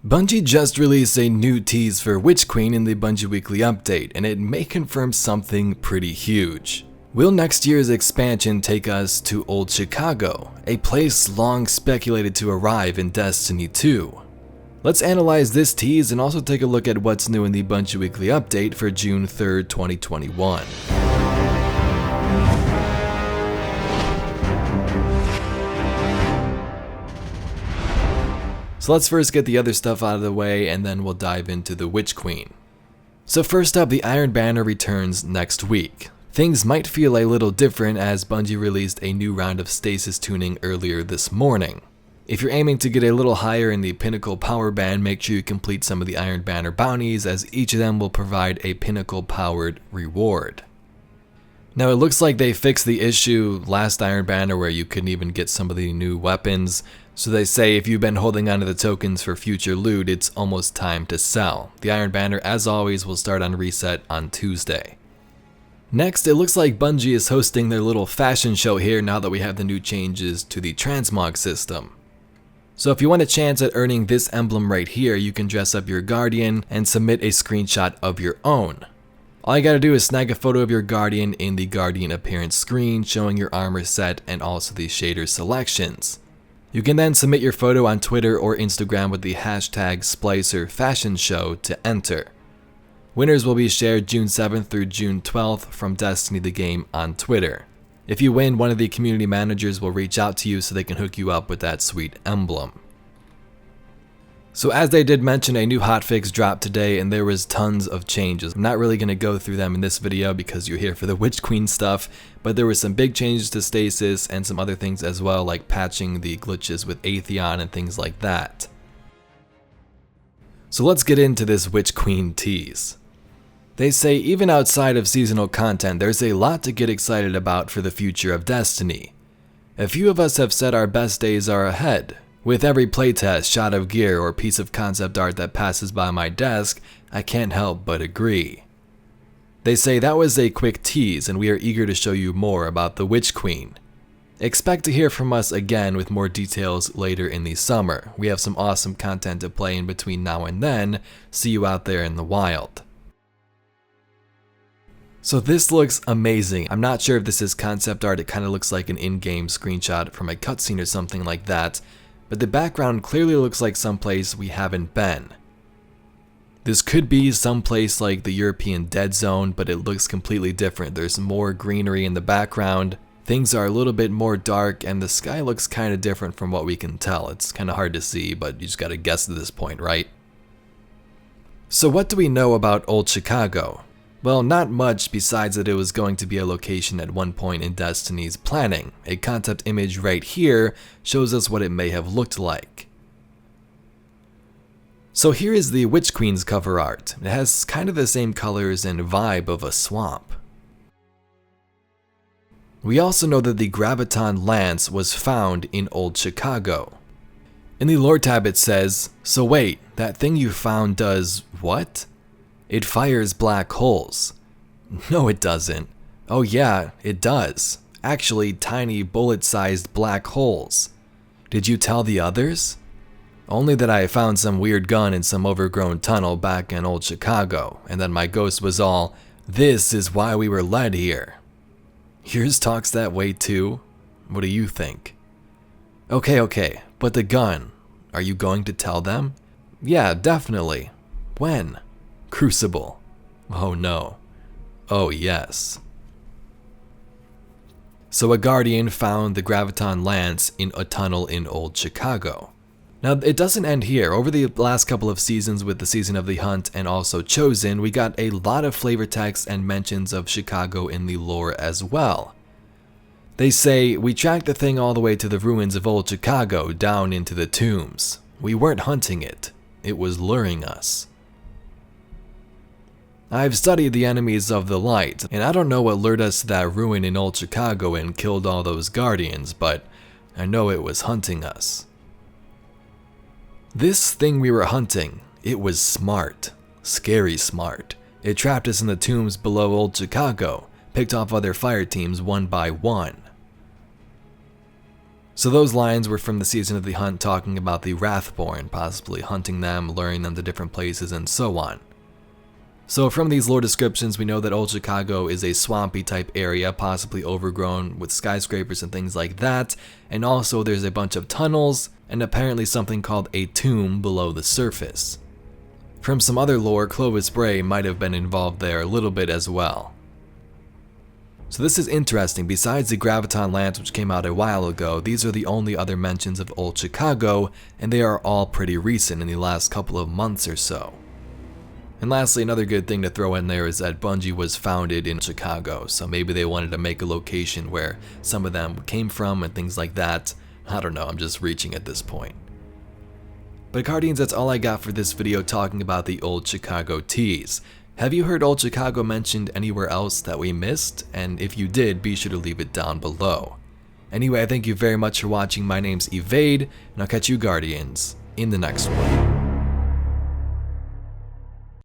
Bungie just released a new tease for Witch Queen in the Bungie Weekly Update, and it may confirm something pretty huge. Will next year's expansion take us to Old Chicago, a place long speculated to arrive in Destiny 2? Let's analyze this tease and also take a look at what's new in the Bungie Weekly Update for June 3rd, 2021. So let's first get the other stuff out of the way and then we'll dive into the Witch Queen. So first up, the Iron Banner returns next week. Things might feel a little different as Bungie released a new round of stasis tuning earlier this morning. If you're aiming to get a little higher in the Pinnacle power band, make sure you complete some of the Iron Banner bounties, as each of them will provide a Pinnacle powered reward. Now it looks like they fixed the issue last Iron Banner where you couldn't even get some of the new weapons. So they say if you've been holding onto the tokens for future loot, it's almost time to sell. The Iron Banner, as always, will start on reset on Tuesday. Next, it looks like Bungie is hosting their little fashion show here now that we have the new changes to the transmog system. So if you want a chance at earning this emblem right here, you can dress up your Guardian and submit a screenshot of your own. All you gotta do is snag a photo of your Guardian in the Guardian appearance screen showing your armor set and also the shader selections. You can then submit your photo on Twitter or Instagram with the hashtag #SplicerFashionShow to enter. Winners will be shared June 7th through June 12th from Destiny the Game on Twitter. If you win, one of the community managers will reach out to you so they can hook you up with that sweet emblem. So as they did mention, a new hotfix dropped today and there was tons of changes. I'm not really going to go through them in this video because you're here for the Witch Queen stuff, but there were some big changes to stasis and some other things as well, like patching the glitches with Atheon and things like that. So let's get into this Witch Queen tease. They say even outside of seasonal content, there's a lot to get excited about for the future of Destiny. A few of us have said our best days are ahead. With every playtest, shot of gear, or piece of concept art that passes by my desk, I can't help but agree. They say that was a quick tease and we are eager to show you more about the Witch Queen. Expect to hear from us again with more details later in the summer. We have some awesome content to play in between now and then. See you out there in the wild. So this looks amazing. I'm not sure if this is concept art. It kind of looks like an in-game screenshot from a cutscene or something like that. But the background clearly looks like someplace we haven't been. This could be someplace like the European Dead Zone, but it looks completely different. There's more greenery in the background, things are a little bit more dark, and the sky looks kind of different from what we can tell. It's kind of hard to see, but you just gotta guess at this point, right? So what do we know about Old Chicago? Well, not much besides that it was going to be a location at one point in Destiny's planning. A concept image right here shows us what it may have looked like. So here is the Witch Queen's cover art. It has kind of the same colors and vibe of a swamp. We also know that the Graviton Lance was found in Old Chicago. In the lore tab it says, "So wait, that thing you found does what? It fires black holes." No, it doesn't. Oh yeah, it does. Actually, tiny bullet-sized black holes. Did you tell the others? Only that I found some weird gun in some overgrown tunnel back in Old Chicago, and then my ghost was all, "This is why we were led here." Yours talks that way too? What do you think? Okay, but the gun, are you going to tell them? Yeah, definitely. When? Crucible. Oh no. Oh yes. So a Guardian found the Graviton Lance in a tunnel in Old Chicago. Now it doesn't end here. Over the last couple of seasons with the Season of the Hunt and also Chosen, we got a lot of flavor text and mentions of Chicago in the lore as well. They say, "We tracked the thing all the way to the ruins of Old Chicago down into the tombs. We weren't hunting it. It was luring us. I've studied the enemies of the light, and I don't know what lured us to that ruin in Old Chicago and killed all those Guardians, but I know it was hunting us. This thing we were hunting, it was smart. Scary smart. It trapped us in the tombs below Old Chicago, picked off other fire teams one by one." So those lines were from the season of the hunt, talking about the Wrathborn, possibly hunting them, luring them to different places, and so on. So from these lore descriptions, we know that Old Chicago is a swampy type area, possibly overgrown with skyscrapers and things like that, and also there's a bunch of tunnels, and apparently something called a tomb below the surface. From some other lore, Clovis Bray might have been involved there a little bit as well. So this is interesting. Besides the Graviton Lance, which came out a while ago, these are the only other mentions of Old Chicago, and they are all pretty recent in the last couple of months or so. And lastly, another good thing to throw in there is that Bungie was founded in Chicago, so maybe they wanted to make a location where some of them came from and things like that. I don't know, I'm just reaching at this point. But Guardians, that's all I got for this video talking about the Old Chicago tease. Have you heard Old Chicago mentioned anywhere else that we missed? And if you did, be sure to leave it down below. Anyway, I thank you very much for watching. My name's Evade, and I'll catch you Guardians in the next one.